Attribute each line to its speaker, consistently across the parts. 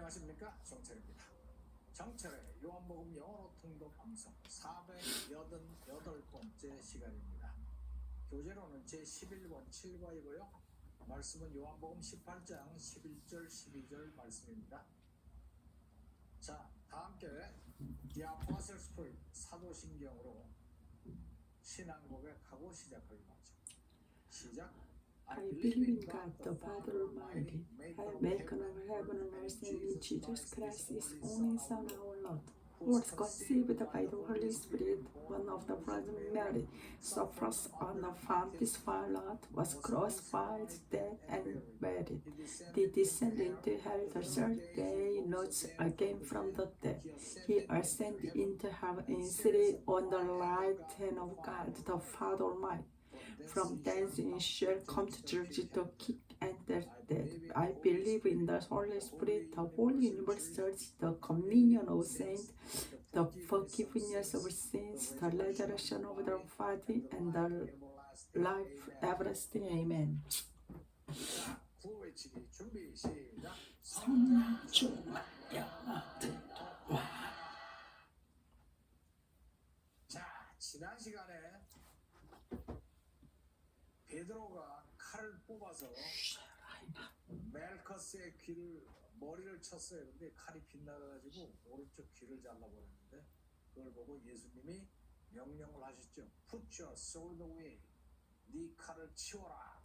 Speaker 1: 안녕하십니까, 정철입니다. 정철의 요한복음 영어로 통독 방송 488번째 시간입니다. 교재로는 제11권 7과이고요. 말씀은 요한복음 18장 11절 12절 말씀입니다. 자, 다 함께 The Apostles' Creed 사도신경으로 신앙 고백하고 시작하기로 하죠. 시작.
Speaker 2: I believe in God, the Father Almighty, maker of heaven and earth, and in Jesus Christ, His only Son, our Lord, who was conceived by the Holy Spirit, born of the Virgin Mary, suffered under Pontius Pilate, was crucified, dead, and buried. He descended into hell the third day, rose again from the dead. He ascended into heaven and seated on the right hand of God, the Father Almighty. From thence he shall come to judge the quick and the dead. I believe in the Holy Spirit, the Holy Universal Church, the communion of saints, the forgiveness of sins, the resurrection of the body, and the life everlasting. Amen.
Speaker 1: 구호외치기 준비 시작. 자, 지난 시간에 베드로가 칼을 뽑아서 멜커스의 머리를 쳤어요. 근데 칼이 빗나가가지고 오른쪽 귀를 잘라버렸는데 그걸 보고 예수님이 명령을 하셨죠. Put your sword away. 네 칼을 치워라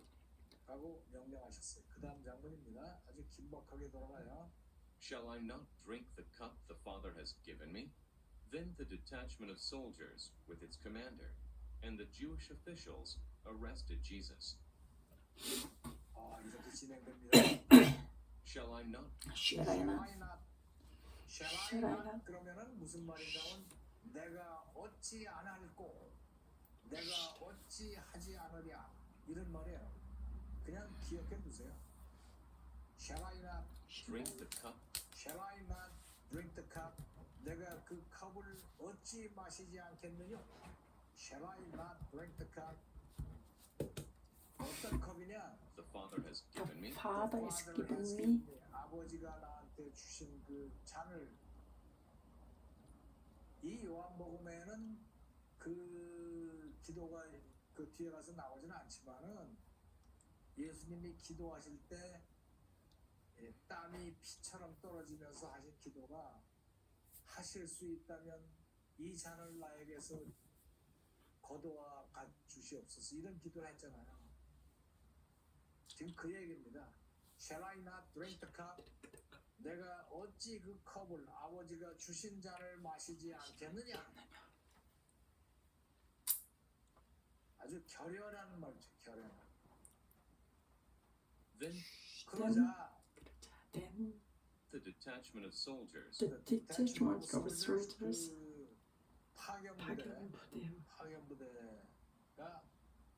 Speaker 1: 라고 명령하셨어요. 그 다음 장면입니다. 아주 긴박하게 돌아가요.
Speaker 3: Shall I not drink the cup the Father has given me? Then the detachment of soldiers with its commander and the Jewish officials arrested Jesus.
Speaker 1: 이렇게 진행됩니다.
Speaker 2: Shall I not?
Speaker 1: 그러면은 무슨 말인가면 내가 어찌 안 할꼬, 내가 어찌 하지 않으랴 이런 말이에요. 그냥 기억해 두세요. Shall I not
Speaker 3: drink the cup?
Speaker 1: Shall I not drink the cup? 내가 그 컵을 어찌 마시지 않겠느냐? Shall I not drink the cup? 어떤 컵이냐?
Speaker 3: The Father has given me.
Speaker 2: Father has given me.
Speaker 1: 아버지가 나한테 주신 그 잔을. 이 요한복음에는 그 기도가 그 뒤에 가서 나오지는 않지만은 예수님이 기도하실 때 땀이 피처럼 떨어지면서 하신 기도가 하실 수 있다면 이 잔을 나에게서 거두어 가 주시옵소서 이런 기도를 했잖아요. 지금 그 얘기입니다. Shall I not drink the cup? 내가 어찌 그 컵을 아버지가 주신 잔을 마시지 않겠느냐? 아주 결연한 말이죠. 결연한.
Speaker 3: Then
Speaker 1: 그러자
Speaker 3: the detachment of soldiers
Speaker 2: The detachment of soldiers,
Speaker 1: 파견부대가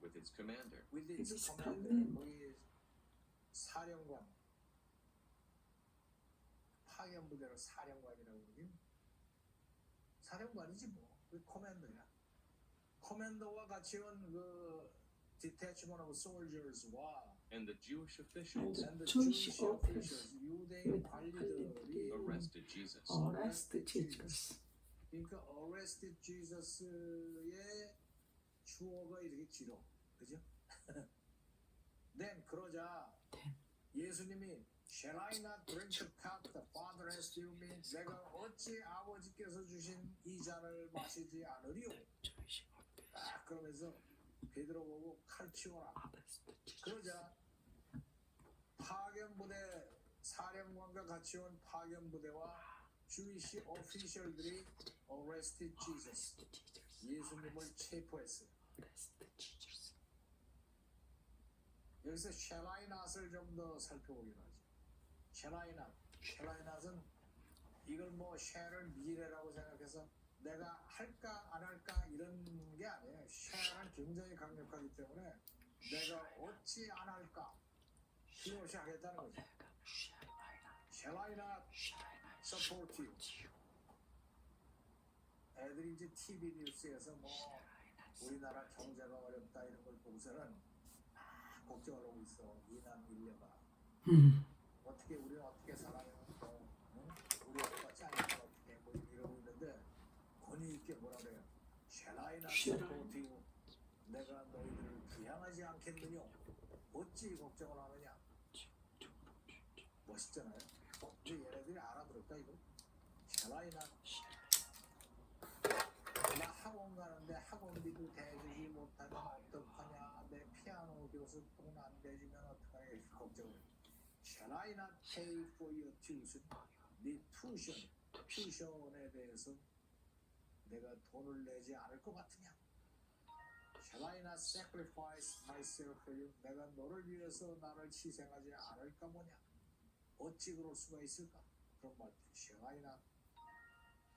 Speaker 3: with its commander
Speaker 1: with
Speaker 2: its
Speaker 1: its
Speaker 2: command.
Speaker 1: commander, 거기 사령관, 파견부대로 사령관이라고 그러긴 사령관이지 뭐, 그 커맨더야. 커맨더와 같이 온 그 detachment of soldiers와
Speaker 3: and the Jewish officials
Speaker 2: And
Speaker 1: and the
Speaker 2: Jewish
Speaker 1: Jewish officials, 유대인 관리들이
Speaker 3: arrested Jesus.
Speaker 2: arrest Jesus.
Speaker 1: 그러니까 arrested Jesus의 주어가 이렇게 길어, 그죠? Then 그러자 예수님이 Shall I not drink the cup the Father has given me? 내가 어찌 아버지께서 주신 이 잔을 마시지 않으리요? 그러면서 베드로 보고 칼 치워라. 그러자 파견부대 사령관과 같이 온 파견부대와 Jewish official들이 arrested Jesus. 예수님을 체포했어요. 여기서 shall I not을 좀 더 살펴보기로 하죠. shall I not. shall I not은 이걸 뭐 shall을 미래라고 생각해서 내가 할까 안 할까 이런 게 아니에요. shall은 굉장히 강력하기 때문에 내가 어찌 안 할까 힘없이 하겠다는 거죠. shall I not support you. 애들이 이제 TV 뉴스에서 뭐 우리나라 경제가 어렵다 이런 걸 보고서는 걱정을 하고 있어. 이남 일녀가 어떻게 우리는 어떻게 살아요? 또 권위 있게 뭐라 그래요? 쉐라이나
Speaker 2: 쉐라이.
Speaker 1: 세포티우 내가 너희들을 부양하지 않겠느냐? 어찌 걱정을 하느냐? 멋있잖아요. 근데 얘네들이 알아들을까 이거? 쉐라이나 나 학원 가는데 학원비도 대주지 못하면 어떡하냐? 내 피아노 교습 돈 안 대주면 어떡하냐? 이렇게 걱정을 해. Shall I not pay for your tuition? 네 튜션에 대해서 내가 돈을 내지 않을 것 같으냐? Shall I not sacrifice myself for you? 내가 너를 위해서 나를 희생하지 않을까 뭐냐? 어찌 그럴 수가 있을까? 그런 말들.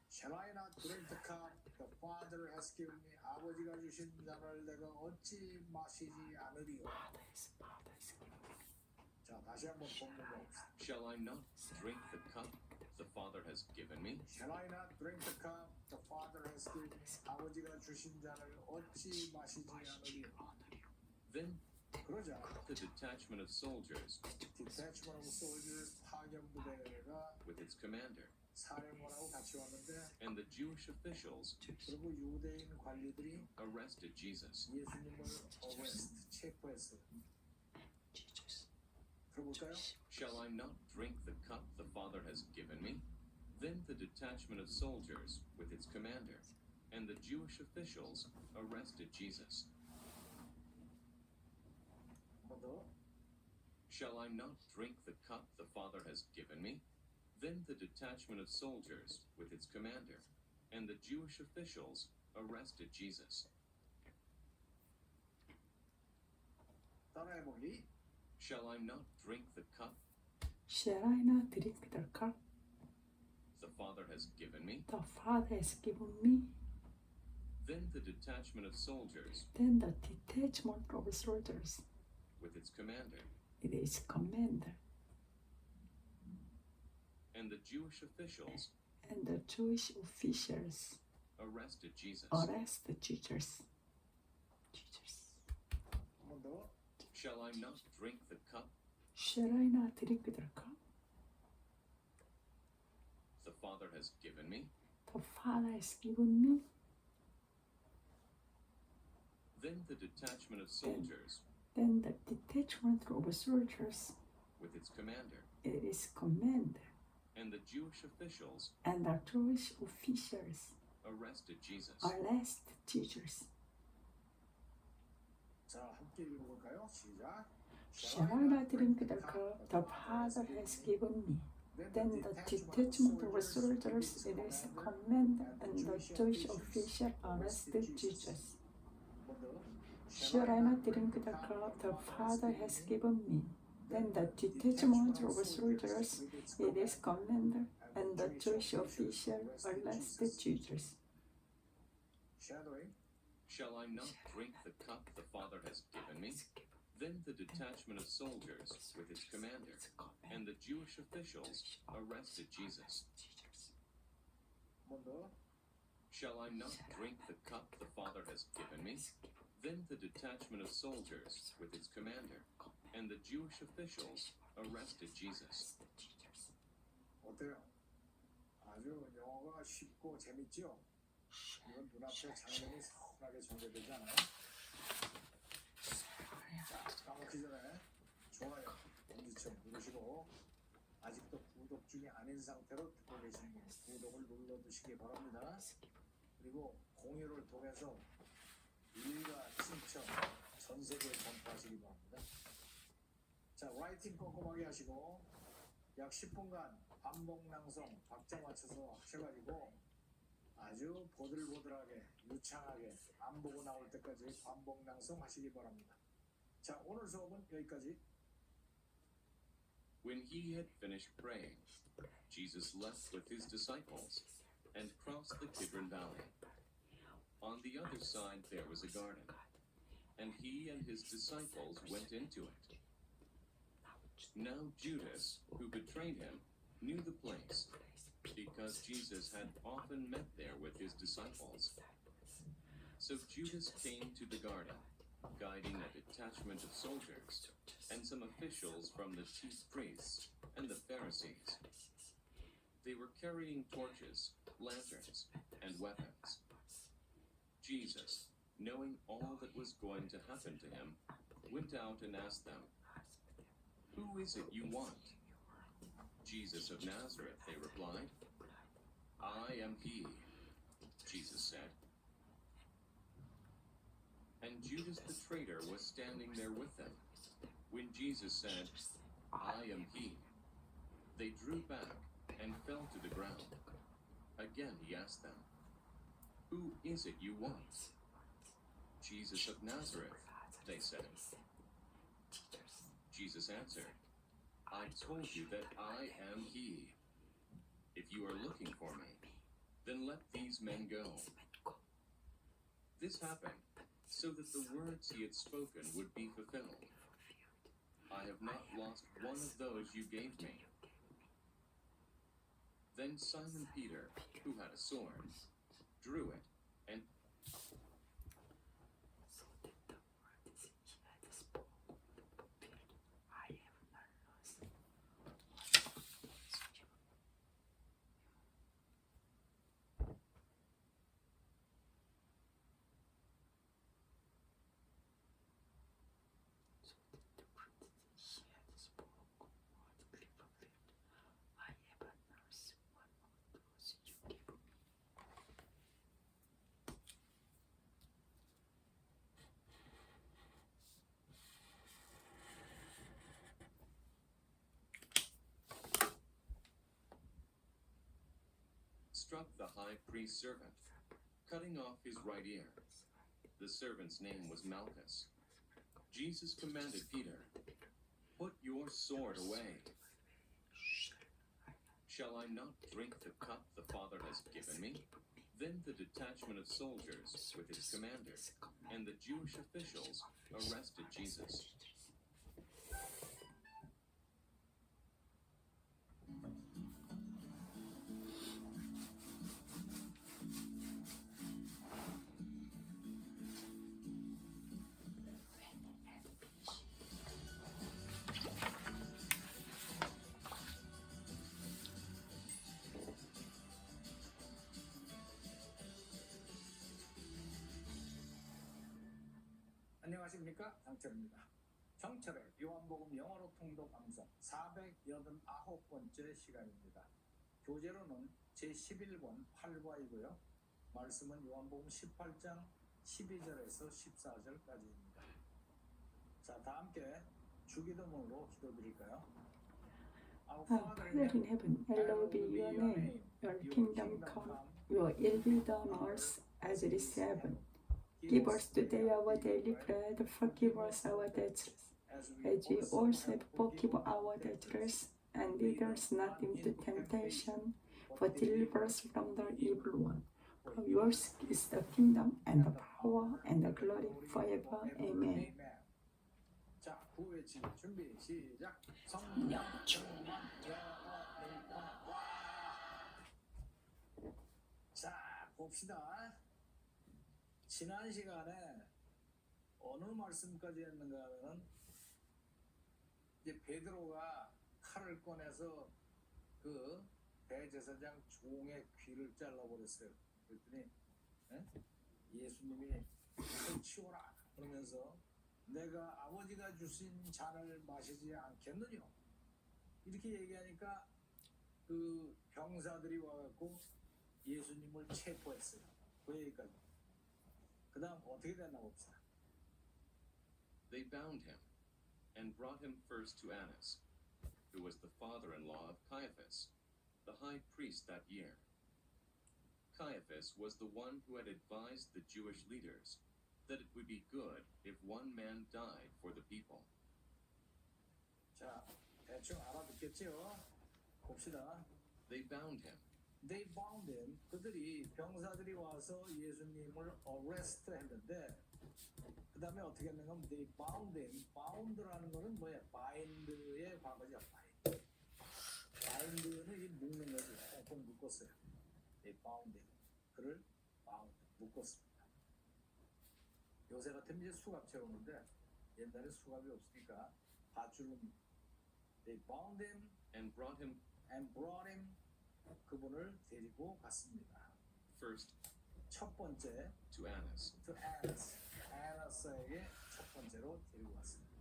Speaker 1: Shall I not drink the cup the Father has given me? 아버지가 주신 잔을 내가 어찌 마시지 않으리요? 자, 다시 한번 본문 봅시다.
Speaker 3: Shall I not drink the cup the Father has given me?
Speaker 1: Shall I not drink the cup the Father has given me? 아버지가 주신 잔을 어찌 마시지 않으리요?
Speaker 3: Then
Speaker 1: 그러자
Speaker 3: the detachment of soldiers
Speaker 1: Detachment of Soldiers 파견 부대가
Speaker 3: with its commander
Speaker 1: 사령관하고 같이 왔는데
Speaker 3: and the Jewish officials
Speaker 1: 그리고 유대인 관리들이
Speaker 3: arrested Jesus.
Speaker 1: 예수님을 체포했어요. 들어볼까요?
Speaker 3: Shall I not drink the cup the Father has given me? Then the detachment of soldiers with its commander and the Jewish officials arrested Jesus.
Speaker 1: 한 번 더.
Speaker 3: Shall I not drink the cup the Father has given me? Then the detachment of soldiers with its commander and the Jewish officials arrested Jesus.
Speaker 1: 따라해보기.
Speaker 3: Shall I not drink the cup
Speaker 2: Shall I not drink the cup
Speaker 3: the Father has given me?
Speaker 2: the Father has given me?
Speaker 3: Then the detachment of soldiers
Speaker 2: Then the detachment of soldiers
Speaker 3: with its commander
Speaker 2: with its commander
Speaker 3: and the Jewish officials
Speaker 2: and the Jewish officials
Speaker 3: arrested Jesus.
Speaker 2: arrested Jesus.
Speaker 1: 한 번 더.
Speaker 3: Shall I not drink the cup
Speaker 2: Shall I not drink the cup
Speaker 3: the Father has given me?
Speaker 2: the Father has given me?
Speaker 3: Then the detachment of soldiers
Speaker 2: Then the detachment of soldiers
Speaker 3: with its commander
Speaker 2: with its commander
Speaker 3: and the Jewish officials
Speaker 2: and the Jewish officials
Speaker 3: arrested Jesus.
Speaker 2: arrested Jesus.
Speaker 1: 자, 함께 읽어볼까요? 시작.
Speaker 2: Shall I not drink the cup the Father has given me? Then the detachment of soldiers with its commander and the Jewish official arrested Jesus.
Speaker 1: 한 번 더.
Speaker 2: Shall I not drink the cup the Father has given me? Then the detachment of soldiers with its commander and the Jewish official arrested Jesus.
Speaker 1: Shadowing.
Speaker 3: Shall I not drink the cup the Father has given me? Then the detachment of soldiers with its commander and the Jewish officials arrested Jesus.
Speaker 1: 한 번 더.
Speaker 3: Shall I not drink the cup the Father has given me? Then the detachment of soldiers with its commander and the Jewish officials arrested Jesus.
Speaker 1: 어때요? 아주 영어가 쉽고 재밌죠? 이건 눈앞에 장면이 선하게 전개되지 않아요? 자, 까먹기 전에 좋아요, 엄지척 누르시고 아직도 구독 중이 아닌 상태로 듣고 계신 분 구독을 눌러두시기 바랍니다. 그리고 공유를 통해서 일가 친척 전 세계에 전파하시기 바랍니다. 자, 라이팅 꼼꼼하게 하시고 약 10분간 반복 낭송 박자 맞춰서 하셔가지고 아주 보들보들하게 유창하게 안 보고 나올 때까지 반복 낭송 하시기 바랍니다. 자, 오늘 수업은 여기까지.
Speaker 3: When he had finished praying, Jesus left with his disciples and crossed the Kidron Valley. On the other side there was a garden, and he and his disciples went into it. Now Judas, who betrayed him, knew the place, because Jesus had often met there with his disciples. So Judas came to the garden, guiding a detachment of soldiers and some officials from the chief priests and the Pharisees. They were carrying torches, lanterns, and weapons. Jesus, knowing all that was going to happen to him, went out and asked them, "Who is it you want?" "Jesus of Nazareth," they replied. "I am he," Jesus said. And Judas the traitor was standing there with them. When Jesus said, "I am he," they drew back and fell to the ground. Again he asked them, "Who is it you want?" "Jesus of Nazareth," they said. Jesus answered, "I told you that I am he. If you are looking for me, then let these men go." This happened so that the words he had spoken would be fulfilled. "I have not lost one of those you gave me." Then Simon Peter, who had a sword, drew it and struck the high priest's servant, cutting off his right ear. The servant's name was Malchus. Jesus commanded Peter, "Put your sword away. Shall I not drink the cup the Father has given me?" Then the detachment of soldiers with its commander and the Jewish officials arrested Jesus.
Speaker 1: 안녕하십니까, 장철입니다. 정철의 요한복음 영어로 통독 방송 489번째 시간입니다. 교재로는 제11권 8과이고요. 말씀은 요한복음 18장 12절에서 14절까지입니다. 자, 다 함께 주기도문으로 기도드릴까요?
Speaker 2: Our Father in heaven, hallowed be your name. Your kingdom come, your will be done on earth as it is in heaven. Give us today our daily bread. Forgive us our debts, as we also forgive our debtors. And lead us not into temptation, but deliver us from the evil one. For yours is the kingdom, and the power, and the glory forever. Amen.
Speaker 1: 자, 구외치 준비 시작. 성령 충만 자, 봅시다. 지난 시간에 어느 말씀까지 했는가 하면은 이제 베드로가 칼을 꺼내서 그 대제사장 종의 귀를 잘라버렸어요. 그랬더니 예수님이 손 치워라 그러면서 내가 아버지가 주신 잔을 마시지 않겠느냐 이렇게 얘기하니까 그 병사들이 와갖고 예수님을 체포했어요. 그 얘기까지. 그 다음 어떻게 됐나 봅시다.
Speaker 3: They bound him and brought him first to Annas, who was the father-in-law of Caiaphas, the high priest that year. Caiaphas was the one who had advised the Jewish leaders that it would be good if one man died for the people.
Speaker 1: 자, 대충 알아듣겠죠? 봅시다.
Speaker 3: They bound him.
Speaker 1: They bound him. 그들이 병사들이 와서 예수님을 arrest 했는데 그 다음에 어떻게 했는가 하면 they bound him. bound라는 거는 뭐야? bind의 과거죠. bind. bind는 이 묶는 거지. 꽁꽁 묶었어요. They bound him. 그를 bound, 묶었습니다. 요새 같으면 이제 수갑 채우는데 옛날에 수갑이 없으니까 밧줄로 They bound him
Speaker 3: and brought him
Speaker 1: 그분을 데리고 갔습니다.
Speaker 3: First,
Speaker 1: 첫 번째
Speaker 3: to Annas.
Speaker 1: to Annas, 아나스에게 첫 번째로 데리고 갔습니다.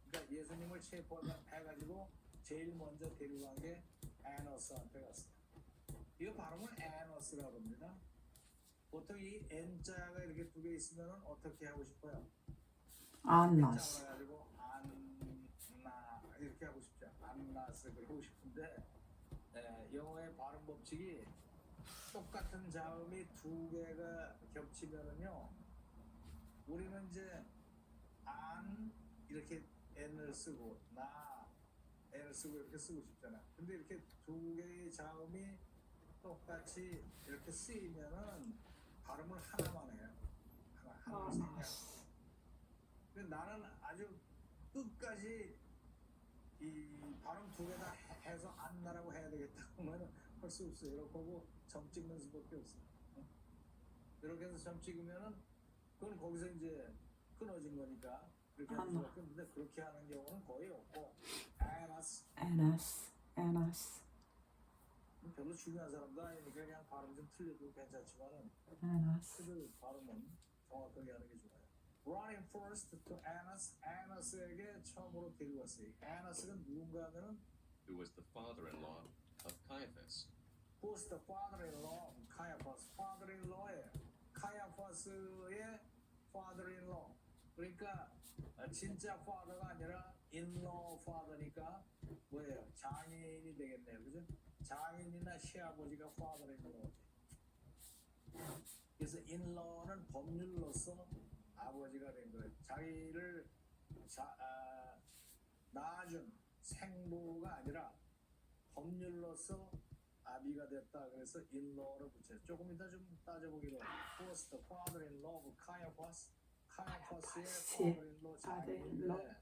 Speaker 1: 그러니까 예수님을 체포해가지고 제일 먼저 데리고 간 게 아나스한테 갔어요. 이거 발음은 아나스라고 합니다. 보통 이 N자가 이렇게 두 개 있으면 어떻게 하고 싶어요?
Speaker 2: 안나스.
Speaker 1: N자가 가지고 안나 이렇게 하고 싶죠. 안나스 그렇게 하고 싶은데 영어의 발음 법칙이 똑같은 자음이 두 개가 겹치면은요, 우리는 이제 안 이렇게 n을 쓰고 나 n을 쓰고 이렇게 쓰고 싶잖아. 근데 이렇게 두 개의 자음이 똑같이 이렇게 쓰이면은 발음을 하나만 해요. 하나를 생략.
Speaker 2: 안나스.
Speaker 1: 근데 나는 아주 끝까지 이 발음 두 개 다 해서 안나라고 해야 되겠다 그러면 할 수 없어요. 이렇게 하고 점 찍는 수밖에 없어요. 이렇게 해서 점 찍으면은 그건 거기서 이제 끊어진 거니까 그렇게 하는 수밖에 없는데 그렇게 하는 경우는 거의 없고 아나스
Speaker 2: 안나스. 안나스.
Speaker 1: 별로 중요한 사람도 아니니까 그냥 발음 좀 틀려도 괜찮지만은
Speaker 2: 안나스.
Speaker 1: 그 발음은 정확하게 하는 게 좋아요. Running first to Annas, 아나스에게 처음으로 데려왔어요. 아나스가 누군가 하면은
Speaker 3: Who was the father-in-law of Caiaphas.
Speaker 1: Who was the father-in-law of Caiaphas? father-in-law예요. 카야파스의 father-in-law. 그러니까 진짜 father가 아니라 in-law father니까 뭐예요? 장인이 되겠네요, 그죠? 장인이나 시아버지가 father-in-law. 그래서 in-law는 법률로서 아버지가 된 거예요. 자기를 낳아준 생부가 아니라 법률로서 아비가 됐다. 그래서 in-law를 붙여요. 조금 이따 좀 따져보기로 해요. Who was the father-in-law of Caiaphas? 카야파스의 father-in-law 장인인데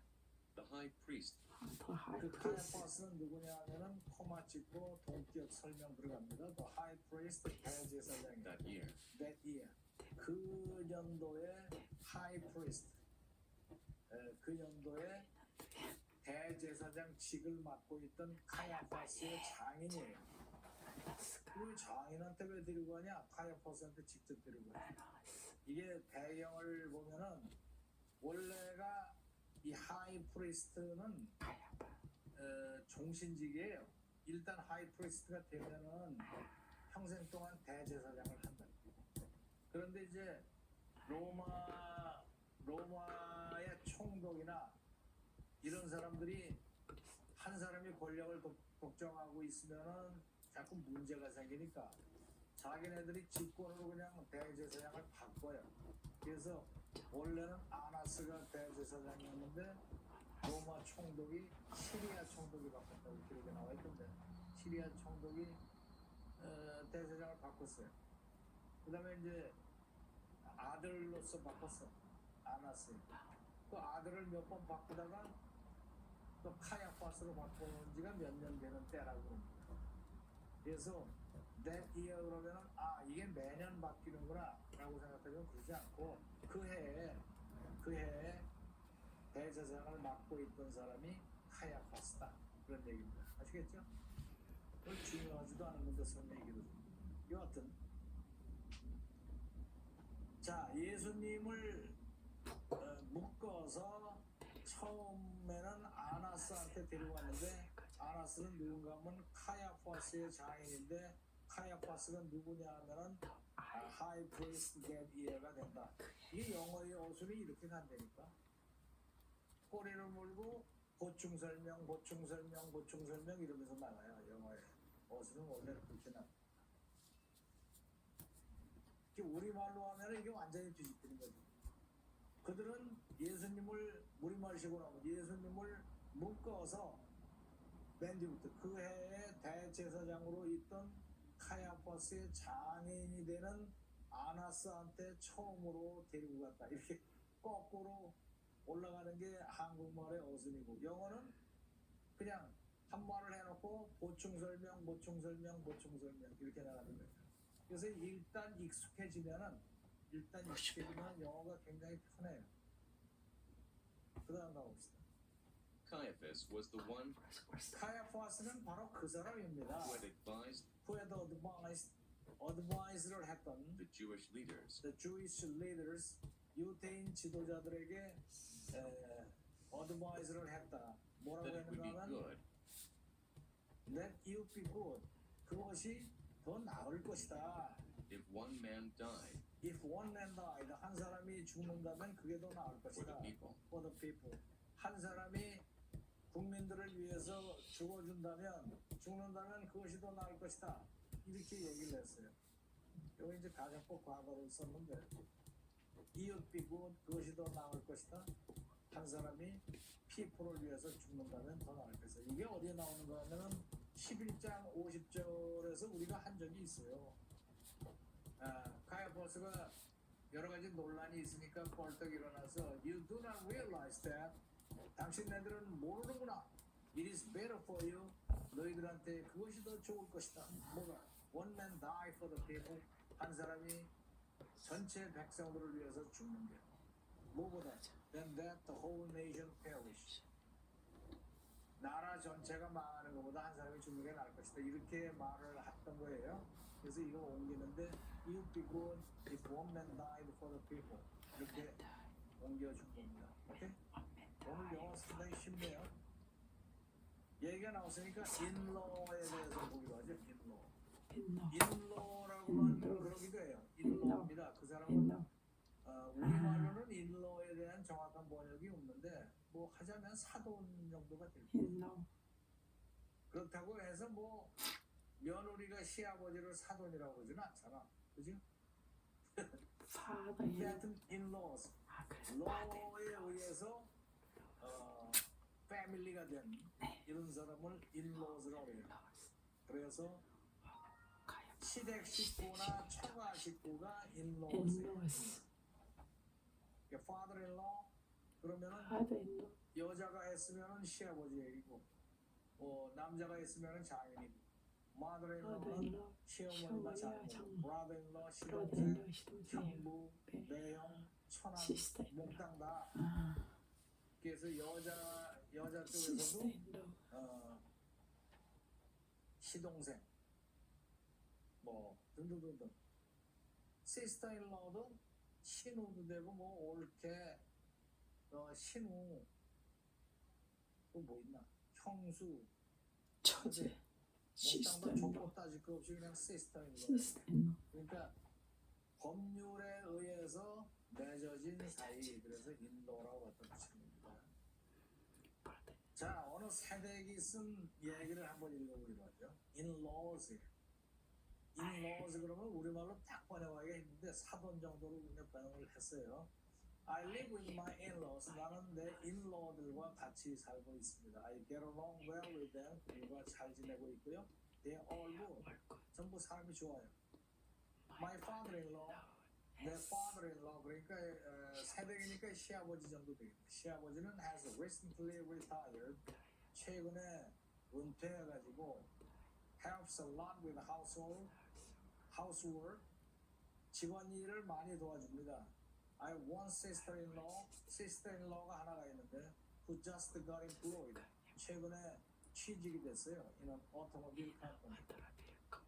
Speaker 3: The high priest.
Speaker 2: 더 하이
Speaker 1: 그
Speaker 2: 프리스.
Speaker 1: 카야파스는 누구냐 하면은 코마 찍고 동기역 설명 들어갑니다. The high priest 대제사장이에요.
Speaker 3: That year,
Speaker 1: That year. 그 연도의 high priest. 그 연도에 대제사장직을 맡고 있던 카야파스의 장인이에요. 그 장인한테 왜 데리고 가냐? 카야파스한테 직접 데리고 가요. 이게 배경을 보면은 원래가 이 하이 프리스트는 종신직이에요. 일단 하이 프리스트가 되면은 평생 동안 대제사장을 한다. 그런데 이제 로마의 총독이나 이런 사람들이 한 사람이 권력을 독점하고 있으면은 자꾸 문제가 생기니까 자기네들이 직권으로 그냥 대제사장을 바꿔요. 그래서 원래는 아나스가 대제사장이었는데 로마 총독이 시리아 총독이 바꿨다고 기록에 나와 있던데 시리아 총독이 대제사장을 바꿨어요. 그 다음에 이제 아들로서 바꿨어. 아나스. 그 아들을 몇 번 바꾸다가 또 카야파스로 바꾼 지가 몇 년 되는 때라고 합니다. 그래서 that year 그러면은 이게 매년 바뀌는구나 라고 생각하면 그러지 않고 그 해에 대제사장을 맡고 있던 사람이 카야파스다 그런 얘기입니다. 아시겠죠? 그건 중요하지도 않은 건데 선 얘기거든요. 여하튼 자, 예수님을 묶어서 처음에는 아나스한테 데려왔는데 아나스는 누군가 하면 카야파스의 장인인데 카야파스가 누구냐 하면은 하이 프리스트 겟 이해가 된다. 이게 영어의 어순이 이렇게 간다니까. 꼬리를 물고 보충 설명 이러면서 나가요. 영어의 어순은 원래 그렇게 나갑니다. 우리말로 하면 이게 완전히 뒤집히는 거죠. 그들은 예수님을 우리말식으로 하면 예수님을 묶어서 맨 뒤부터 그 해에 대제사장으로 있던 카야파스의 장인이 되는 아나스한테 처음으로 데리고 갔다. 이렇게 거꾸로 올라가는 게 한국말의 어순이고 영어는 그냥 한 말을 해놓고 보충 설명 이렇게 나가는 거예요. 그래서 일단 익숙해지면 영어가 굉장히 편해요. 그 다음 가봅시다.
Speaker 3: Caiaphas was the one
Speaker 1: 카야파스는 바로 그 사람입니다.
Speaker 3: who had advised
Speaker 1: Who had 어드바이스를 했던
Speaker 3: the Jewish leaders.
Speaker 1: the Jewish leaders, 유대인 지도자들에게 어드바이스를 했다. 뭐라고
Speaker 3: That it would be
Speaker 1: 했는가 하면
Speaker 3: good
Speaker 1: let you be good. 그것이 더 나을 것이다.
Speaker 3: if one man died
Speaker 1: If one man died, 한 사람이 죽는다면 그게 더 나을
Speaker 3: for the
Speaker 1: 것이다.
Speaker 3: people.
Speaker 1: For the people. 한 사람이 국민들을 위해서 죽는다면 그것이 더 나을 것이다. 이렇게 얘기를 했어요. 여기 이제 가정법 과거를 썼는데 이웃 비고 그것이 더 나을 것이다. 한 사람이 people을 위해서 죽는다면 더 나을 것이다. 이게 어디에 나오는가 하면은 11장 50절에서 우리가 한 적이 있어요. 가야포스가 여러 가지 논란이 있으니까 벌떡 일어나서 You do not realize that 당신네들은 모르는구나. It is better for you. 너희들한테 그것이 더 좋을 것이다. 뭐가? One man die for the people. 한 사람이 전체 백성들을 위해서 죽는 게 뭐보다 than that the whole nation perish. 나라 전체가 망하는 것보다 한 사람이 죽는 게 나을 것이다. 이렇게 말을 했던 거예요. 그래서 이거 옮기는데 It would be good if one man died for the people. 이렇게 옮겨준 겁니다. 오케이? 오늘 영어 상당히 쉽네요. 얘기가 나왔으니까 inlaw에 대해서 보기로 하죠. inlaw. inlaw라고 하는 그러기도 해요. inlaw입니다. 그 사람은 우리말로는 inlaw에 대한 정확한 번역이 없는데 뭐 하자면 사돈 정도가 될 거예요. 그렇다고 해서 뭐 며느리가 시아버지를 사돈이라고 그러지는 않잖아. 그죠? 하여튼 in-laws, law에 의해서 패밀리가 된 이런 사람을 in-laws라고 해요. 그래서 시댁 식구나 처가 식구가 in-laws. father-in-law 그러면은 여자가 했으면은 시아버지 얘기고, 남자가 했으면은 장인이고, mother-in-law는 시어머니나 장모, brother-in-law 시동생, 형부, 매형, 처남, 몽땅 다. 그래서 여자 쪽에서도 시동생, 뭐 등등등등. sister-in-law도 신우도 되고 뭐 올케, 신우, 또 뭐 있나? 형수,
Speaker 2: 처제,
Speaker 1: 몽땅 다 족보 따질 거 없이 그냥 sister-in-law. 그러니까 법률에 의해서 맺어진 사이, 그래서 인도라고 갖다 붙입니다. 자, 어느 세대기 쓴 얘기를 한번 읽어보기로 하죠. in-laws. in-laws 그러면 우리말로 딱 번역하기가 힘든데 사돈 정도로 우리가 번역을 했어요. I live with my in-laws. 나는 내 in-law들과 같이 살고 있습니다. I get along well with them. 그들과 잘 지내고 있고요. They are all good. 전부 사람이 좋아요. My father-in-law. 내 father-in-law 그러니까 세대기니까 시아버지 정도 되겠다. 시아버지는 has recently retired. 최근에 은퇴해가지고 helps a lot with housework. 집안일을 많이 도와줍니다. I have one sister-in-law가 하나가 있는데 who just got employed. 최근에 취직이 됐어요. in an automobile company.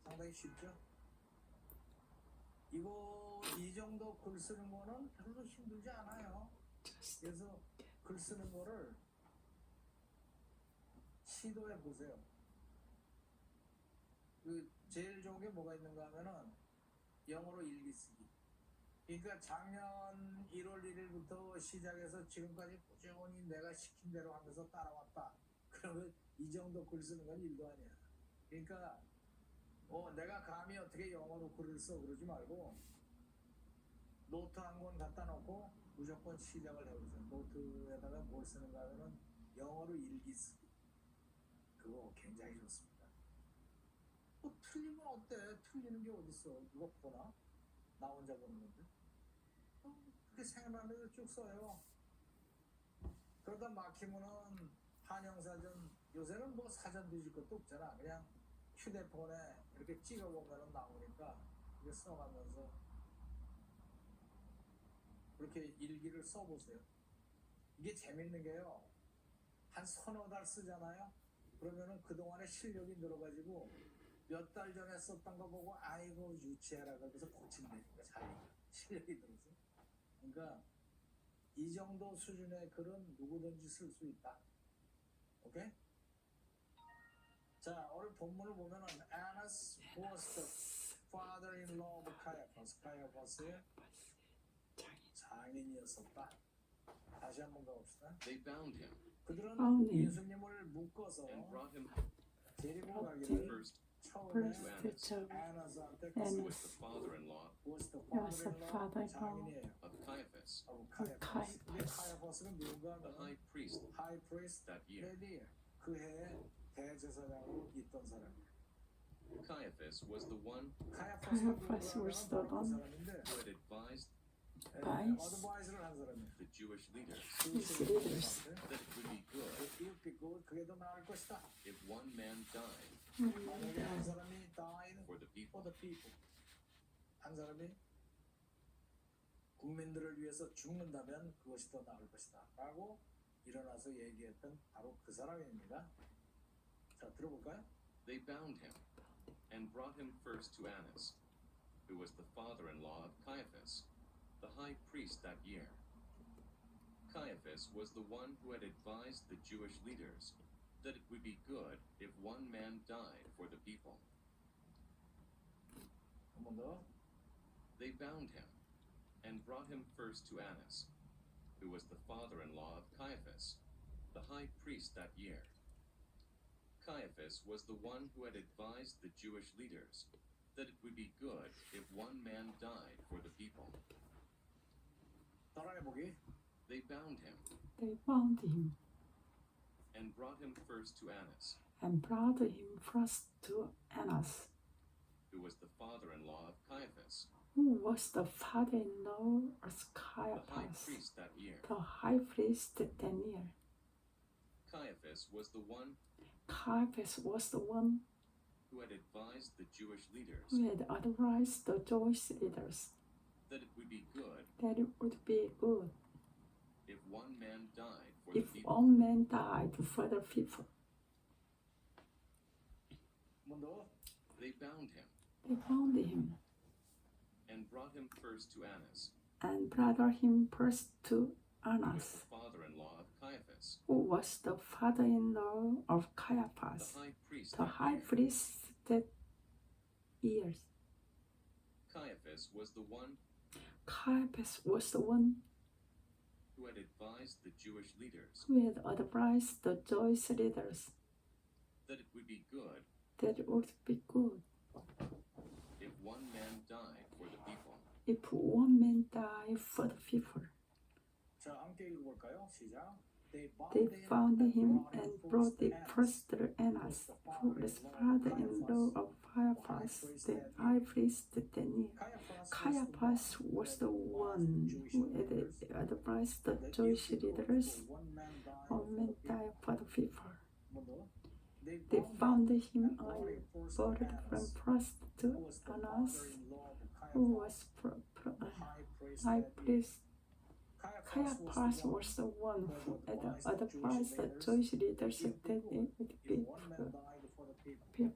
Speaker 1: 상당히 쉽죠? 이 정도 글 쓰는 거는 별로 힘들지 않아요. 그래서 글 쓰는 거를 시도해 보세요. 제일 좋은 게 뭐가 있는가 하면은 영어로 일기 쓰기. 그러니까 작년 1월 1일부터 시작해서 지금까지 꾸준히 내가 시킨 대로 하면서 따라왔다. 그러면 이 정도 글 쓰는 건 일도 아니야. 그러니까 내가 감히 어떻게 영어로 글을 써 그러지 말고 노트 한 권 갖다 놓고 무조건 시작을 해보세요. 노트에다가 뭘 쓰는가 하면은 영어로 일기 쓰기. 그거 굉장히 좋습니다. 뭐 틀리면 어때? 틀리는 게 어딨어? 누가 보나? 나 혼자 보는 건데. 그렇게 생각나는 대로 쭉 써요. 그러다 막히면은 한영사전, 요새는 뭐 사전 뒤질 것도 없잖아. 그냥 휴대폰에 이렇게 찍어보면 나오니까 이게 써가면서 그렇게 일기를 써보세요. 이게 재밌는 게요. 한 서너 달 쓰잖아요. 그러면은 그동안의 실력이 늘어가지고 몇 달 전에 썼던 거 보고 아이고 유치해라 그래서 고친다니까 자기가 실력이 들어서. 그러니까 이 정도 수준의 글은 누구든지 쓸 수 있다. 오케이? 자, 오늘 본문을 보면은 Annas was the father-in-law of Caiaphas. Caiaphas의 장인이었었다. 다시 한번 가봅시다.
Speaker 3: They bound him
Speaker 1: 그들은
Speaker 2: 아우네.
Speaker 1: 예수님을 묶어서
Speaker 3: and brought him
Speaker 1: 데리고 가기를
Speaker 3: first
Speaker 1: 처음에
Speaker 2: First to
Speaker 1: Annas한테
Speaker 3: who
Speaker 2: Annas.
Speaker 3: was the father-in-law
Speaker 1: was the
Speaker 2: was the
Speaker 1: father-in-law
Speaker 2: father-in-law
Speaker 1: 장인이에요.
Speaker 3: of Caiaphas,
Speaker 1: of Caiaphas. 근데
Speaker 2: Caiaphas.
Speaker 1: Caiaphas는 누가
Speaker 3: the high priest
Speaker 1: high priest
Speaker 3: that year.
Speaker 1: 때리에 그 해에 대제사장으로 있던 사람이에요.
Speaker 3: Caiaphas was the one
Speaker 2: Caiaphas was the one
Speaker 3: who had advised
Speaker 1: 어드바이스를 한 사람이에요.
Speaker 3: the Jewish leaders
Speaker 2: Jewish leaders.
Speaker 3: that it would be good
Speaker 1: 그게 더 나을 것이다.
Speaker 3: if one man died
Speaker 1: 만약에 한 사람이 died
Speaker 3: for the
Speaker 1: for
Speaker 3: people.
Speaker 1: the people. 한 사람이 국민들을 위해서 죽는다면 그것이 더 나을 것이다. 라고 일어나서 얘기했던 바로 그 사람입니다. 자, 들어볼까요?
Speaker 3: They bound him and brought him first to Annas, who was the father-in-law of Caiaphas, the high priest that year. Caiaphas was the one who had advised the Jewish leaders that it would be good if one man died for the people.
Speaker 1: 한 번 더.
Speaker 3: They bound him and brought him first to Annas, who was the father-in-law of Caiaphas, the high priest that year. Caiaphas was the one who had advised the Jewish leaders that it would be good if one man died for the people.
Speaker 1: 따라해보기.
Speaker 3: They bound him
Speaker 2: They bound him
Speaker 3: and brought him first to Annas,
Speaker 2: and brought him first to Annas,
Speaker 3: who was the father-in-law of Caiaphas,
Speaker 2: who was the father-in-law of
Speaker 3: the high
Speaker 2: Caiaphas,
Speaker 3: priest that year.
Speaker 2: the high priest that year.
Speaker 3: Caiaphas was the one
Speaker 2: Caiaphas was the one
Speaker 3: who had advised the Jewish leaders
Speaker 2: who had advised the Jewish leaders
Speaker 3: that it would be good
Speaker 2: that it would be good
Speaker 3: if one man died for
Speaker 2: if
Speaker 3: the people.
Speaker 2: one man died for the people.
Speaker 1: 한 번 더.
Speaker 3: They bound him
Speaker 2: They bound him
Speaker 3: and brought him first to Annas,
Speaker 2: and brought him first to
Speaker 3: who was
Speaker 2: Annas,
Speaker 3: the father-in-law of Caiaphas,
Speaker 2: who was the father-in-law of Caiaphas,
Speaker 3: the high priest
Speaker 2: the
Speaker 3: that
Speaker 2: high
Speaker 3: year.
Speaker 2: priest that year.
Speaker 3: Caiaphas was the one
Speaker 2: Caiaphas was the one
Speaker 3: who had advised the Jewish leaders
Speaker 2: who had advised the Jewish leaders
Speaker 3: that it would be good
Speaker 2: that it would be good
Speaker 3: if one man died for the people.
Speaker 2: if one man died for the people.
Speaker 1: 자, 함께 읽어볼까요? 시작.
Speaker 2: They found him and brought it first to Annas, who was father-in-law of Caiaphas, the high priest that year. Caiaphas was the one who had advised the Jewish leaders, one man died for the people. They found him and brought him first to Annas, who was high priest. Caiaphas was the one who had advised the Jewish leaders that it would be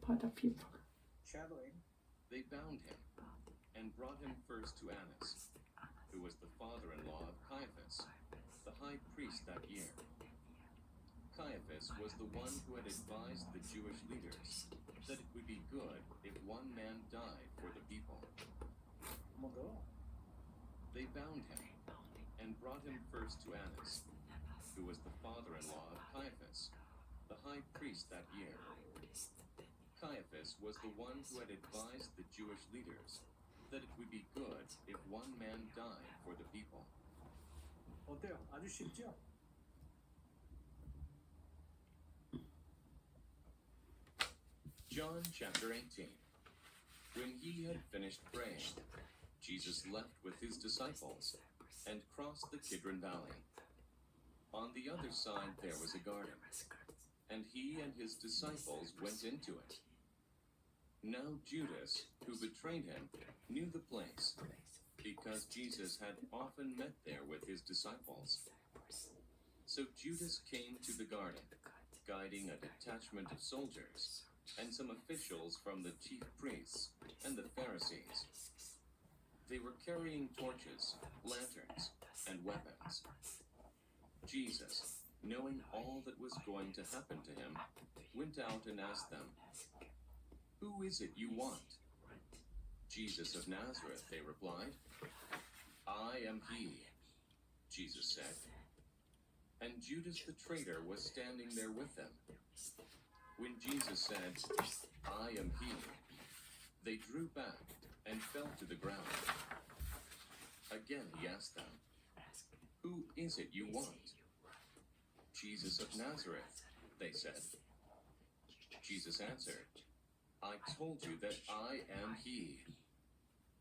Speaker 2: for the people.
Speaker 1: Shadowing.
Speaker 3: They bound him and brought him first to Annas, who was the father-in-law of Caiaphas, the high priest that year. Caiaphas was the one who had advised the Jewish leaders that it would be good if one man died for the people.
Speaker 1: 한 번 더.
Speaker 3: They bound him and brought him first to Annas, who was the father-in-law of Caiaphas, the high priest that year. Caiaphas was the one who had advised the Jewish leaders that it would be good if one man died for the people.
Speaker 1: 어때요? 아주 쉽죠?
Speaker 3: John chapter 18. When he had finished praying, Jesus left with his disciples and crossed the Kidron Valley. On the other side there was a garden, and he and his disciples went into it. Now Judas, who betrayed him, knew the place, because Jesus had often met there with his disciples. So Judas came to the garden, guiding a detachment of soldiers, and some officials from the chief priests and the Pharisees. They were carrying torches, lanterns, and weapons. Jesus, knowing all that was going to happen to him, went out and asked them, "Who is it you want?" "Jesus of Nazareth," they replied. "I am he," Jesus said. And Judas the traitor was standing there with them. When Jesus said, "I am he," they drew back and fell to the ground. Again he asked them, "Who is it you want?" "Jesus of Nazareth," they said. Jesus answered, "I told you that I am he.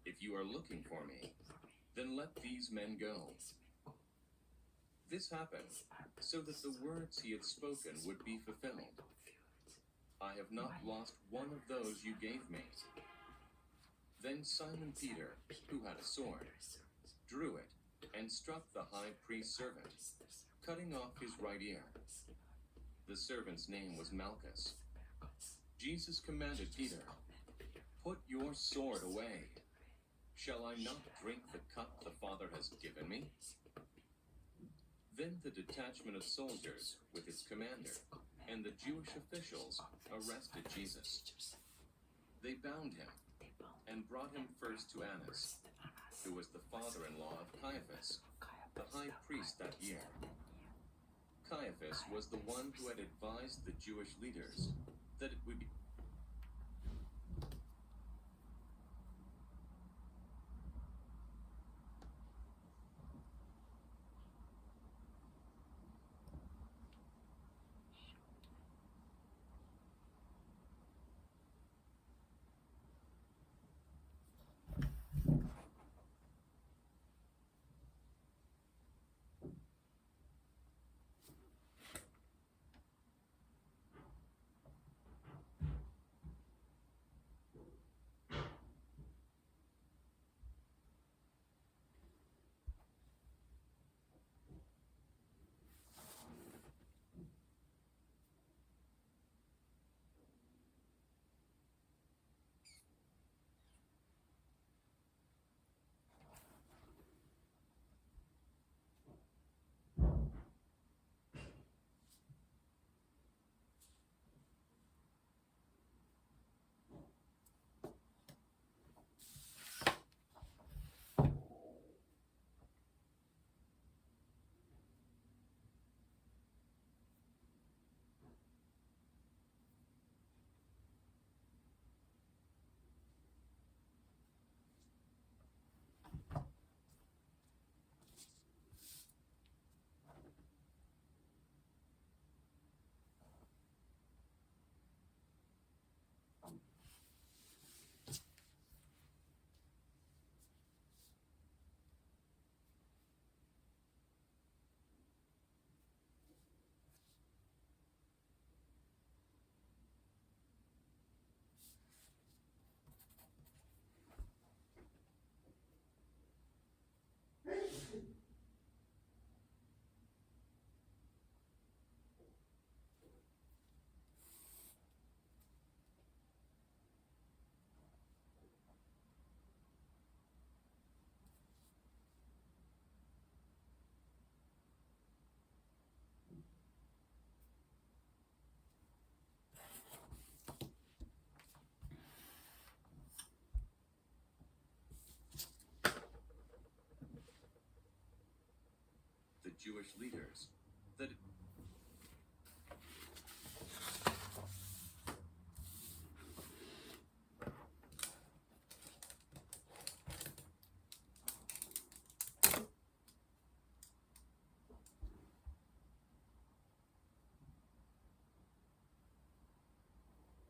Speaker 3: If you are looking for me, then let these men go." This happened so that the words he had spoken would be fulfilled. "I have not lost one of those you gave me." Then Simon Peter, who had a sword, drew it and struck the high priest's servant, cutting off his right ear. The servant's name was Malchus. Jesus commanded Peter, "Put your sword away. Shall I not drink the cup the Father has given me?" Then the detachment of soldiers, with its commander, and the Jewish officials arrested Jesus. They bound him and brought him first to Annas, who was the father-in-law of Caiaphas, the high priest that year. Caiaphas was the one who had advised the Jewish leaders that it would be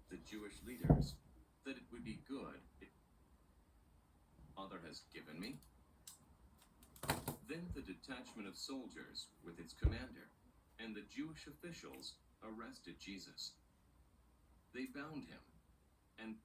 Speaker 3: the Jewish leaders that it would be good if Father has given me. Then the detachment of soldiers with its commander and the Jewish officials arrested Jesus. They bound him and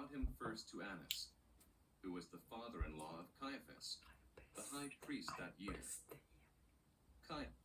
Speaker 3: brought him first to Annas, who was the father-in-law of Caiaphas, the high priest that year. Caiaphas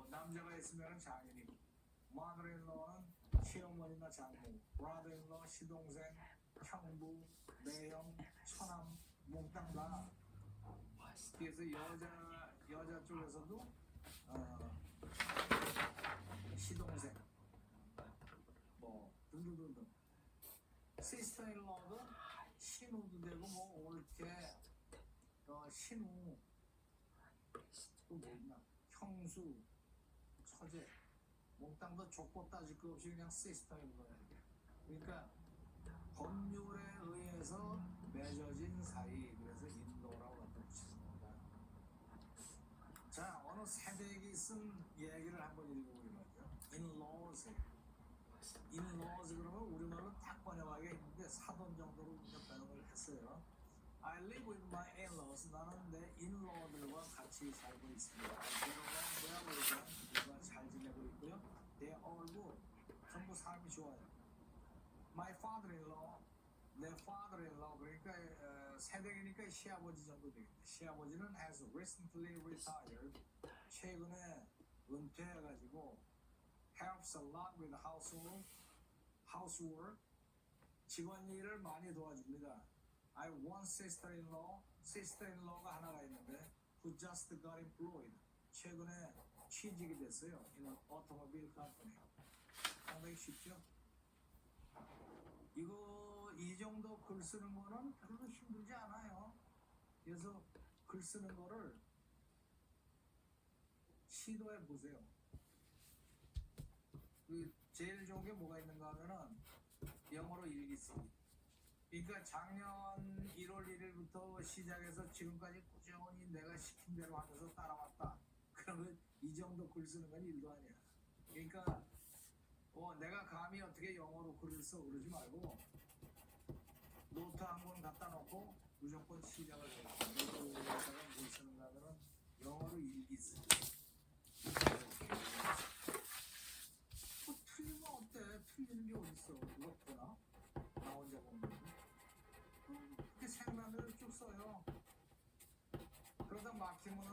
Speaker 1: 남자가 있으면 장인이고, mother-in-law는 시어머니나 장모, brother-in-law 시동생, 형부, 매형, 처남, 몽땅 다. 그래서 여자 쪽에서도 시동생, 뭐 등등등등. sister-in-law도 신우도 되고 뭐 올케 신우 또 뭐 있나 형수 처제 몽땅도 족보 따질 거 없이 그냥 sister-in-law. 그러니까 법률에 의해서 맺어진 사이, 그래서 인도라고 갖다 붙이는 겁니다. 자, 어느 새댁이 쓴 얘기를 한번 읽어보기로 하죠. in-laws. in-laws 그러면 우리말로 딱 번역하기가 있는데 사돈 정도로 우리가 번역을 했어요. I live with my in-laws. 나는 내 in-law들과 같이 살고 있습니다. 내가 잘 지내고 있고요. They are all good. 전부 삶이 좋아요. My father-in-law, 내 father-in-law, 그러니까 새댁이니까 시아버지 정도 되겠다. 시아버지는 has recently retired, 최근에 은퇴해가지고 helps a lot with housework, 집안일을 많이 도와줍니다. I have one sister-in-law가 하나가 있는데 who just got employed, 최근에 취직이 됐어요. in an automobile company. 상당히 쉽죠? 이 정도 글 쓰는 거는 별로 힘들지 않아요. 그래서 글 쓰는 거를 시도해 보세요. 제일 좋은 게 뭐가 있는가 하면은 영어로 일기 쓰기. 그러니까 작년 1월 1일부터 시작해서 지금까지 꾸준히 내가 시킨 대로 하면서 따라왔다. 그러면 이 정도 글 쓰는 건 일도 아니야. 그러니까 내가 감히 어떻게 영어로 글을 써 그러지 말고 노트 한 권 갖다 놓고 무조건 시작을 해요. 노트에다가 뭘 쓰는가 하면은 영어로 일기 쓰기. 틀리면 어때? 틀리는 게 어딨어? 누가 보나? 나 혼자 보는 거지. 그렇게 생각나는 대로 쭉 써요. 그러다 막히면은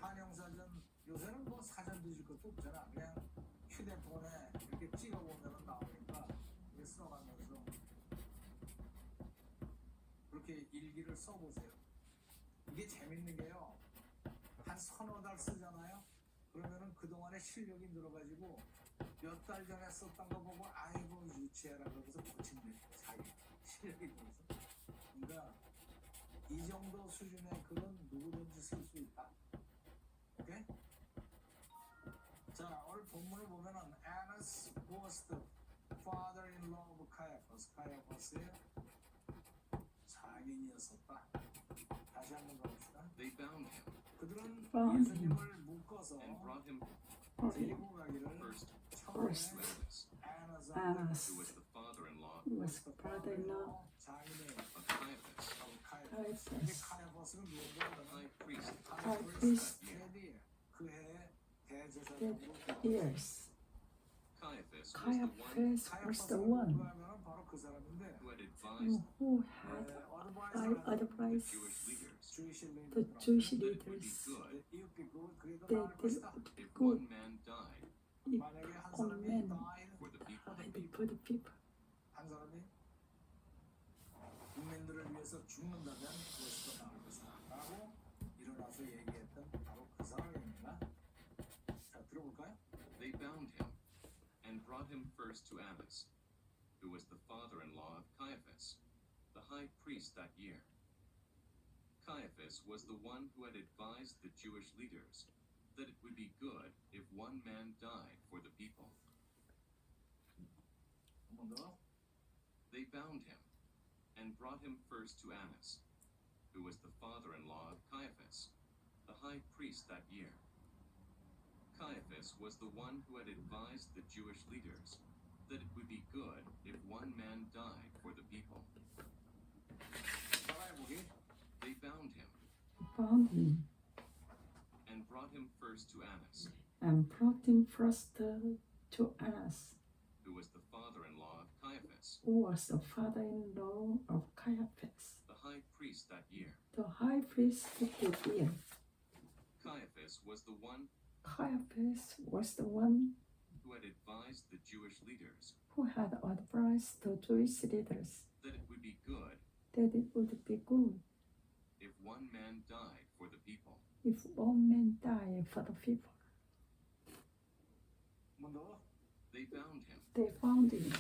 Speaker 1: 한영사전, 요새는 뭐 사전 뒤질 것도 없잖아. 그냥 휴대폰에 이렇게 찍어보면 나오니까 이렇게 써가면서 그렇게 일기를 써보세요. 이게 재밌는 게요. 한 서너 달 쓰잖아요. 그러면은 그동안의 실력이 늘어가지고 몇 달 전에 썼던 거 보고 아이고 유치해라 그러면서 고친대. 자기 실력이 늘어서. 그러니까 이 정도 수준의 글은 누구든지 쓸 수 있다. 오케이? 자, 오늘 본문을 보면은 Annas was the father-in-law of Caiaphas. Caiaphas의 장인이었었다. 다시 한번 가봅시다.
Speaker 3: They bound him
Speaker 2: Bound
Speaker 1: 그들은
Speaker 2: him.
Speaker 1: 예수님을 묶어서
Speaker 3: and brought him
Speaker 1: 데리고 가기를
Speaker 3: first
Speaker 1: 처음에
Speaker 3: to Annas,
Speaker 2: Annas
Speaker 3: who was the father-in-law
Speaker 2: was brother-in-law
Speaker 1: 장인의
Speaker 3: of Caiaphas,
Speaker 1: 카이아파스. 근데
Speaker 2: Caiaphas,
Speaker 1: 카이아파스는 누구냐?
Speaker 3: high priest.
Speaker 2: high priest
Speaker 1: 헤디에 그해 대제사장으로
Speaker 2: that years.
Speaker 3: Caiaphas
Speaker 2: Caiaphas was the one
Speaker 1: 누구냐면 바로 그 사람인데
Speaker 3: who had advised
Speaker 2: who had advised
Speaker 3: Jewish leaders
Speaker 2: the Jewish
Speaker 3: that it would be
Speaker 2: leaders
Speaker 3: good
Speaker 2: that it
Speaker 3: if
Speaker 2: would
Speaker 3: one man died
Speaker 2: if
Speaker 1: 만약에 한
Speaker 2: all
Speaker 1: 사람이
Speaker 2: men
Speaker 3: for the people.
Speaker 2: died for the people.
Speaker 1: 한 사람이 국민들을 위해서 죽는다면 그것도 나을 것이다라고 일어나서 얘기했던 바로 그 사람입니다. 자, 들어볼까요?
Speaker 3: They bound him and brought him first to Annas, who was the father-in-law of Caiaphas, the high priest that year. Caiaphas was the one who had advised the Jewish leaders that it would be good if one man died for the people.
Speaker 1: 한 번 더.
Speaker 3: They bound him and brought him first to Annas, who was the father-in-law of Caiaphas, the high priest that year. Caiaphas was the one who had advised the Jewish leaders that it would be good if one man died for the people.
Speaker 1: 따라해보기.
Speaker 3: They bound him
Speaker 2: Bound him
Speaker 3: and brought him first to Annas,
Speaker 2: and brought him first to Annas,
Speaker 3: who was the father-in-law of Caiaphas,
Speaker 2: who was the father-in-law of Caiaphas,
Speaker 3: the high priest that year.
Speaker 2: the high priest that year.
Speaker 3: Caiaphas was the one
Speaker 2: Caiaphas was the one
Speaker 3: who had advised the Jewish leaders
Speaker 2: who had advised the Jewish leaders
Speaker 3: that it would be good
Speaker 2: that it would be good
Speaker 3: if one man died for the people.
Speaker 2: if one man died for the people.
Speaker 1: 문도
Speaker 3: They bound him
Speaker 2: They found him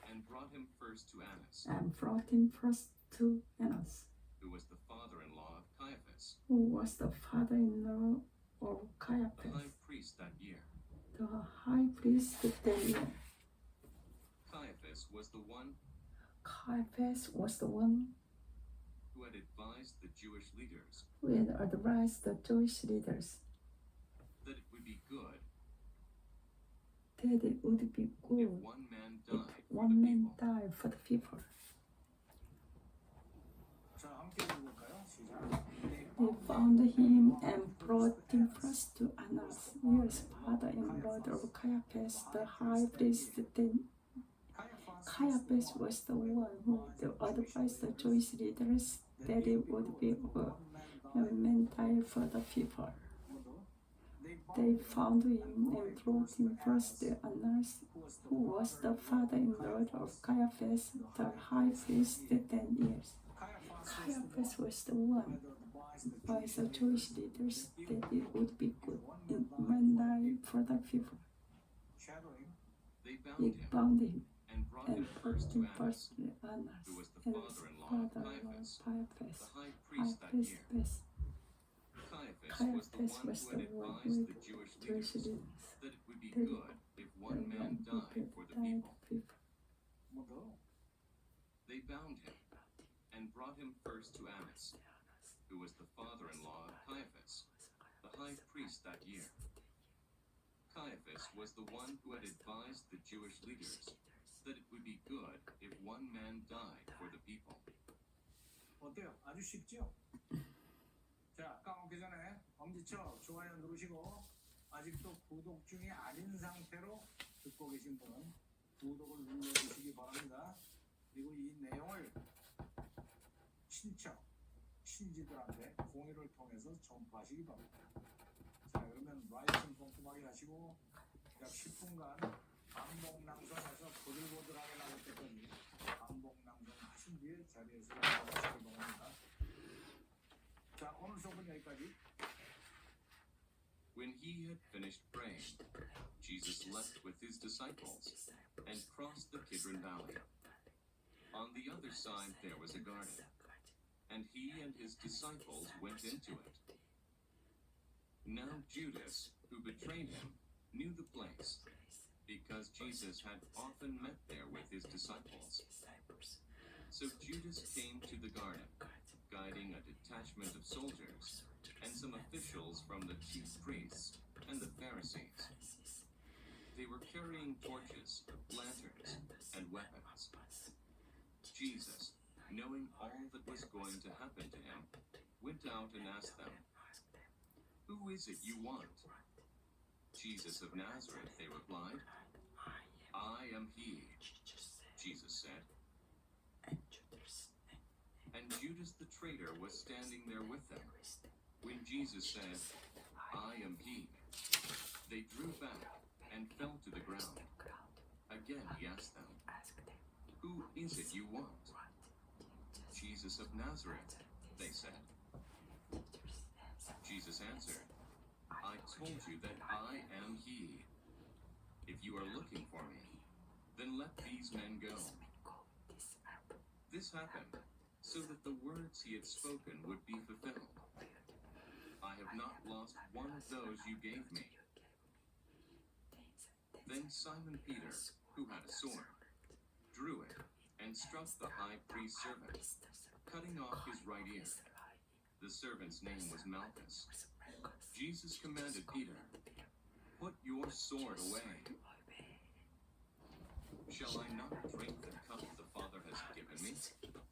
Speaker 3: and brought him first to Annas,
Speaker 2: and brought him first to Annas,
Speaker 3: who was the father-in-law of Caiaphas,
Speaker 2: who was the father-in-law of
Speaker 3: the
Speaker 2: Caiaphas,
Speaker 3: high priest that year.
Speaker 2: the high priest that year.
Speaker 3: Caiaphas was the one
Speaker 2: Caiaphas was the one
Speaker 3: who had advised the Jewish leaders
Speaker 2: who had advised the Jewish leaders
Speaker 3: that it would be good
Speaker 2: that it would be
Speaker 3: if
Speaker 2: good
Speaker 3: one man
Speaker 2: if
Speaker 3: died for
Speaker 2: one
Speaker 3: the
Speaker 2: man
Speaker 3: people.
Speaker 2: died for the people.
Speaker 1: 자 함께 읽어볼까요? 시작.
Speaker 2: They found him and brought him first to Annas, his father-in-law of Caiaphas, the high priest. Then Caiaphas was the one who advised the Jewish leaders that it would be good if men died for the people. They found him and brought him first to Annas, who was the father-in-law of Caiaphas, the high priest that years. Caiaphas was the one by the Jewish leaders that it would be good if men died for the people.
Speaker 3: They
Speaker 2: They
Speaker 3: bound him
Speaker 2: bound him
Speaker 3: and brought
Speaker 2: and
Speaker 3: him
Speaker 2: brought
Speaker 3: first to
Speaker 2: him
Speaker 3: Annas,
Speaker 2: first to Annas,
Speaker 3: who was the
Speaker 2: and
Speaker 3: father-in-law of
Speaker 2: father-in-law
Speaker 3: Caiaphas,
Speaker 2: Caiaphas,
Speaker 3: the high
Speaker 2: high
Speaker 3: priest that
Speaker 2: priest.
Speaker 3: year. Caiaphas
Speaker 2: Caiaphas
Speaker 3: was the one who had
Speaker 2: who
Speaker 3: advised the
Speaker 2: had
Speaker 3: Jewish
Speaker 2: Jewish
Speaker 3: leaders
Speaker 2: leaders
Speaker 3: that it would be
Speaker 2: that
Speaker 3: good if one man died for the people.
Speaker 1: 문도
Speaker 3: They bound him and brought him first to Annas, who was the father-in-law of Caiaphas, the high priest that year. Caiaphas was the one who had advised the Jewish leaders that it would be good if one man died for the people.
Speaker 1: 어때요? 아주 쉽죠? 자, 까먹기 전에 엄지척 좋아요 누르시고 아직도 구독 중이 아닌 상태로 듣고 계신 분은 구독을 눌러주시기 바랍니다. 그리고 이 내용을 친척, 친지들한테 공유를 통해서 전파하시기 바랍니다. 자, 그러면 라이튼 꼼꼼하게 하시고 약 10분간 반복낭송해서 보들보들하게 나올 때까지 반복낭송 하신 뒤에 자리에서 나오시기 바랍니다. 자, 오늘 수업은 여기까지.
Speaker 3: When he had finished praying, Jesus left with his disciples and crossed the Kidron Valley. On the other side there was a garden, and he and his disciples went into it. Now Judas, who betrayed him, knew the place, because Jesus had often met there with his disciples. So Judas came to the garden, guiding a detachment of soldiers and some officials from the chief priests and the Pharisees. They were carrying torches, lanterns, and weapons. Jesus, knowing all that was going to happen to him, went out and asked them, "Who is it you want?" "Jesus of Nazareth," they replied. "I am he," Jesus said. And Judas the traitor was standing there with them. When Jesus said, "I am he," they drew back and fell to the ground. Again he asked them, "Who is it you want?" "Jesus of Nazareth," they said. Jesus answered, "I told you that I am he. If you are looking for me, then let these men go." This happened so that the words he had spoken would be fulfilled. "I have not lost one of those you gave me." Then Simon Peter, who had a sword, drew it and struck the high priest's servant, cutting off his right ear. The servant's name was Malchus. Jesus commanded Peter, "Put your sword away. Shall I not drink the cup the Father has given me?"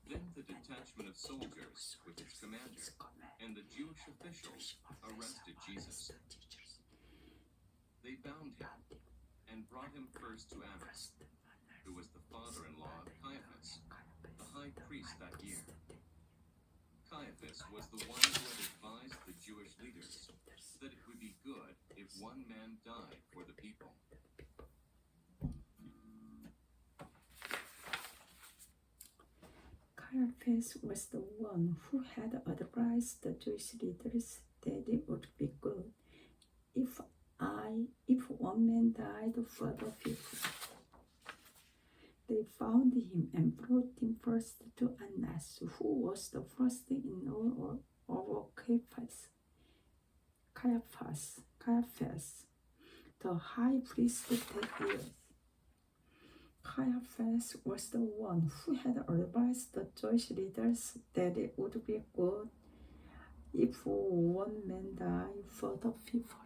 Speaker 3: Then the detachment of soldiers with its commander and the Jewish officials arrested Jesus. They bound him and brought him first to Annas, who was the father-in-law of Caiaphas, the high priest that year. Caiaphas was the one who had advised the Jewish leaders that it would be good
Speaker 2: Caiaphas was the one who had advised the Jewish leaders that it would be good if one man died for the people. They found him and brought him first to Annas, who was the first in all of Caiaphas, the high priest that year. Caiaphas was the one who had advised the Jewish leaders that it would be good if one man died for the people.